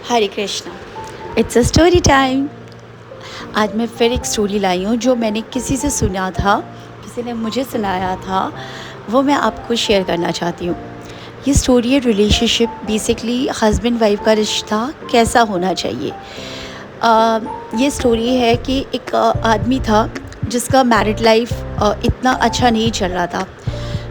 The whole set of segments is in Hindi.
Hare Krishna. It's a story time. आज मैं फिर एक स्टोरी लाई हूँ जो मैंने किसी से सुना था, किसी ने मुझे सुनाया था, वो मैं आपको शेयर करना चाहती हूँ। ये स्टोरी है रिलेशनशिप, बेसिकली हस्बैंड वाइफ का रिश्ता कैसा होना चाहिए। ये स्टोरी है कि एक आदमी था जिसका मैरिड लाइफ इतना अच्छा नहीं चल रहा था,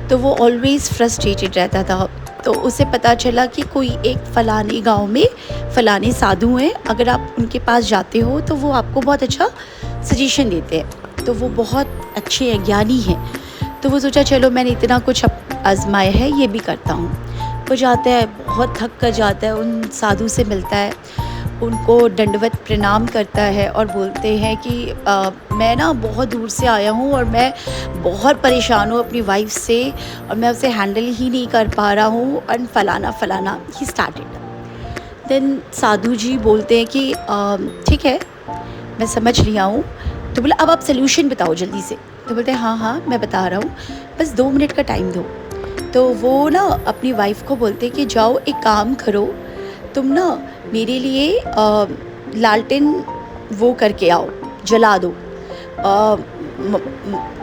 तो वो ऑलवेज़ फ्रस्ट्रेटेड रहता था। तो उसे पता चला कि कोई एक फ़लाने गांव में फ़लाने साधु हैं, अगर आप उनके पास जाते हो तो वो आपको बहुत अच्छा सजेशन देते हैं, तो वो बहुत अच्छे हैं, ज्ञानी हैं। तो वो सोचा चलो मैंने इतना कुछ आजमाया है, ये भी करता हूँ। वो जाता है, बहुत थक कर जाता है, उन साधु से मिलता है, उनको दंडवत प्रणाम करता है और बोलते हैं कि मैं ना बहुत दूर से आया हूँ और मैं बहुत परेशान हूँ अपनी वाइफ से, और मैं उसे हैंडल ही नहीं कर पा रहा हूँ, एंड फलाना फलाना ही स्टार्टेड। देन साधु जी बोलते हैं कि ठीक है, मैं समझ लिया हूँ। तो बोला अब आप सोल्यूशन बताओ जल्दी से। तो बोलते हैं हाँ हाँ मैं बता रहा हूँ, बस 2 मिनट का टाइम दो। तो वो ना अपनी वाइफ को बोलते हैं कि जाओ एक काम करो, तुम ना मेरे लिए लालटेन वो करके आओ, जला दो।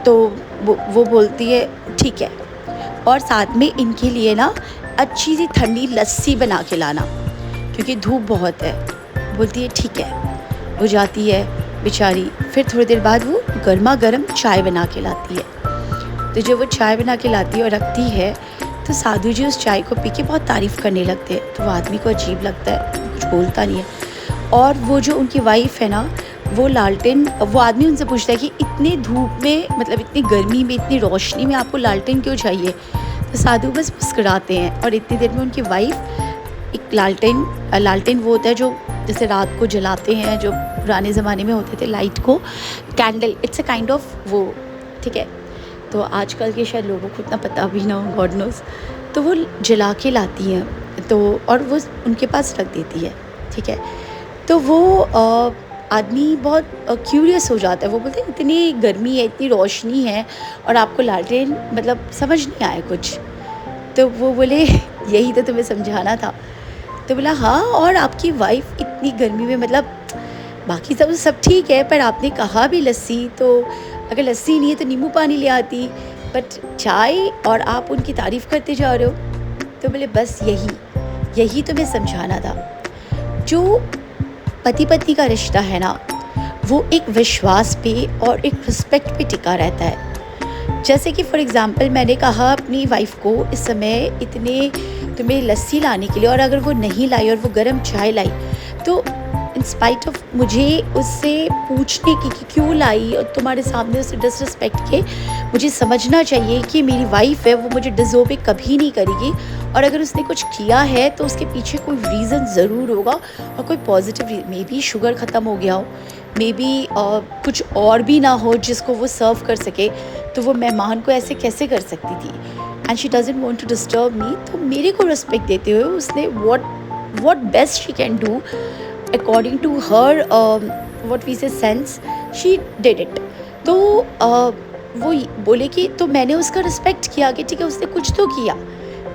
तो वो बोलती है ठीक है, और साथ में इनके लिए ना अच्छी सी ठंडी लस्सी बना के लाना, क्योंकि धूप बहुत है। बोलती है ठीक है। वो जाती है बेचारी, फिर थोड़ी देर बाद वो गर्मा गर्म चाय बना के लाती है। तो जब वो चाय बना के लाती है और रखती है, तो साधु जी उस चाय को पी के बहुत तारीफ़ करने लगते हैं। तो वो आदमी को अजीब लगता है, कुछ बोलता नहीं है। और वो जो उनकी वाइफ है ना, वो लालटेन, वो आदमी उनसे पूछता है कि इतने धूप में, मतलब इतनी गर्मी में, इतनी रोशनी में आपको लालटेन क्यों चाहिए। तो साधु बस मुस्कुराते हैं, और इतनी देर में उनकी वाइफ एक लालटेन वो होता है जो जैसे रात को जलाते हैं, जो पुराने ज़माने में होते थे लाइट को, candle, it's a kind of वो, ठीक है। तो आजकल के शायद लोगों को इतना पता भी ना हो, गॉड नोज़। तो वो जला के लाती हैं, तो और वो उनके पास रख देती है, ठीक है। तो वो आदमी बहुत क्यूरियस हो जाता है। वो बोलते हैं इतनी गर्मी है, इतनी रोशनी है, और आपको लालटेन, मतलब समझ नहीं आया कुछ। तो वो बोले यही तो तुम्हें समझाना था। तो बोला हाँ, और आपकी वाइफ इतनी गर्मी में, मतलब बाकी सब ठीक है, पर आपने कहा भी लस्सी, तो अगर लस्सी नहीं है तो नींबू पानी ले आती, बट चाय, और आप उनकी तारीफ़ करते जा रहे हो। तो बोले बस यही तुम्हें समझाना था। जो पति पत्नी का रिश्ता है ना, वो एक विश्वास पे और एक रिस्पेक्ट पे टिका रहता है। जैसे कि फॉर एग्ज़ाम्पल मैंने कहा अपनी वाइफ को इस समय इतने तुम्हें लस्सी लाने के लिए, और अगर वो नहीं लाई और वो गर्म चाय लाई, तो इन स्पाइट ऑफ मुझे उससे पूछने की कि क्यों लाई, और तुम्हारे सामने उसे डिसरिस्पेक्ट के, मुझे समझना चाहिए कि मेरी वाइफ है, वो मुझे डिज़ोबे कभी नहीं करेगी, और अगर उसने कुछ किया है तो उसके पीछे कोई रीज़न ज़रूर होगा, और कोई पॉजिटिव, मे बी शुगर ख़त्म हो गया हो, मे बी कुछ और भी ना हो जिसको वो सर्व कर सके। तो वो मेहमान को ऐसे कैसे कर सकती थी, and she doesn't want to disturb me. तो मेरे को रिस्पेक्ट देते हुए उसने what best she can do according to her what we say sense, she did it। तो वो बोले कि तो मैंने उसका रिस्पेक्ट किया कि ठीक है उसने कुछ तो किया,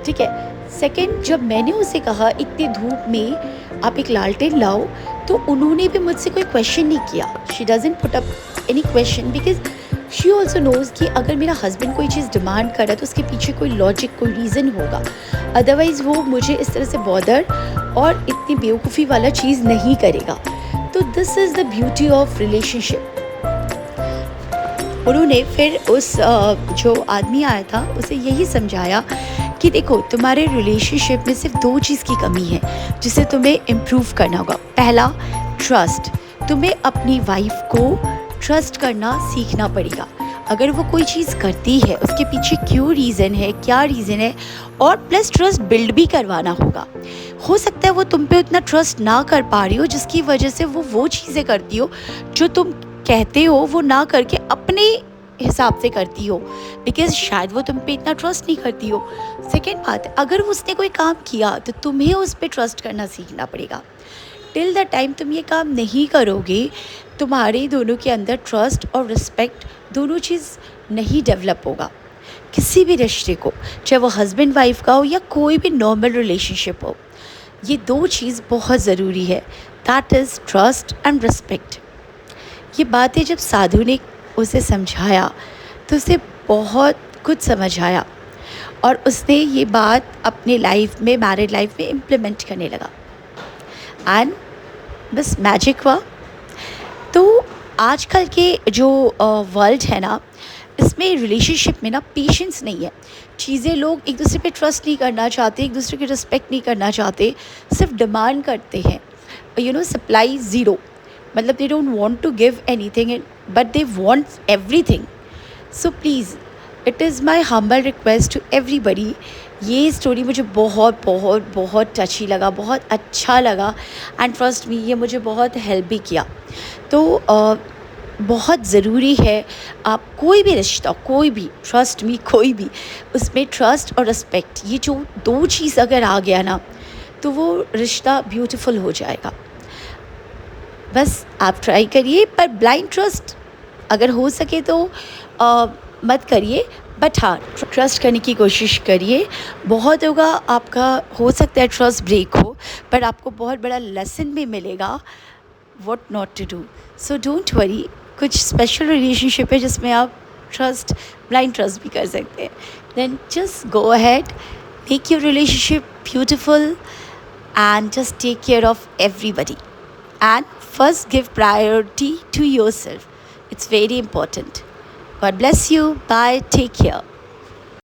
ठीक है। सेकंड, जब मैंने उसे कहा इतनी धूप में आप एक लालटेन लाओ, तो उन्होंने भी मुझसे कोई क्वेश्चन नहीं किया। She doesn't put up any question, because she also knows कि अगर मेरा हस्बैंड कोई चीज़ डिमांड कर रहा है तो उसके पीछे कोई लॉजिक, कोई रीज़न होगा, अदरवाइज़ वो मुझे इस तरह से बॉदर और इतनी बेवकूफ़ी वाला चीज़ नहीं करेगा। तो this is the beauty of relationship. उन्होंने फिर उस जो आदमी आया था उसे यही समझाया कि देखो तुम्हारे रिलेशनशिप में सिर्फ 2 चीज़ की कमी है जिसे तुम्हें इम्प्रूव करना होगा। पहला, ट्रस्ट। तुम्हें अपनी वाइफ को ट्रस्ट करना सीखना पड़ेगा। अगर वो कोई चीज़ करती है उसके पीछे क्यों रीज़न है, क्या रीज़न है, और प्लस ट्रस्ट बिल्ड भी करवाना होगा। हो सकता है वो तुम पे उतना ट्रस्ट ना कर पा रही हो जिसकी वजह से वो चीज़ें करती हो जो तुम कहते हो वो ना करके अपने हिसाब से करती हो, बिकॉज शायद वो तुम पे इतना ट्रस्ट नहीं करती हो। सेकेंड बात, अगर उसने कोई काम किया तो तुम्हें उस पर ट्रस्ट करना सीखना पड़ेगा। टिल द टाइम तुम ये काम नहीं करोगे, तुम्हारे दोनों के अंदर ट्रस्ट और रिस्पेक्ट दोनों चीज़ नहीं डेवलप होगा। किसी भी रिश्ते को, चाहे वो हस्बैंड वाइफ का हो या कोई भी नॉर्मल रिलेशनशिप हो, ये दो चीज़ बहुत ज़रूरी है, that is trust and respect. ये बातें जब साधु ने उसे समझाया तो उसे बहुत कुछ समझ आया और उसने ये बात अपने लाइफ में, मैरिड लाइफ में इम्प्लीमेंट करने लगा एंड बस मैजिक हुआ। तो आजकल के जो वर्ल्ड है ना, इसमें रिलेशनशिप में ना पेशेंस नहीं है। चीज़ें लोग एक दूसरे पे ट्रस्ट नहीं करना चाहते, एक दूसरे की रिस्पेक्ट नहीं करना चाहते, सिर्फ डिमांड करते हैं। सप्लाई ज़ीरो, मतलब they don't want to give anything but they want everything. So please, it is my humble request to everybody. ये स्टोरी मुझे बहुत बहुत बहुत टची लगा, बहुत अच्छा लगा एंड ट्रस्ट मी, ये मुझे बहुत हेल्प भी किया। तो बहुत ज़रूरी है, आप कोई भी रिश्ता, कोई भी, ट्रस्ट मी, कोई भी, उसमें ट्रस्ट और रिस्पेक्ट, ये जो दो चीज़ अगर आ गया ना, तो वो रिश्ता ब्यूटीफुल हो जाएगा। बस आप ट्राई करिए, पर ब्लाइंड ट्रस्ट अगर हो सके तो मत करिए, बट हाँ, ट्रस्ट करने की कोशिश करिए। बहुत होगा आपका, हो सकता है ट्रस्ट ब्रेक हो, पर आपको बहुत बड़ा लेसन भी मिलेगा what not to do. So don't worry, कुछ स्पेशल रिलेशनशिप है जिसमें आप ट्रस्ट, ब्लाइंड ट्रस्ट भी कर सकते हैं। Then just go ahead, make your relationship beautiful and just take care of everybody, and first give priority to yourself. It's very important. God bless you. Bye. Take care.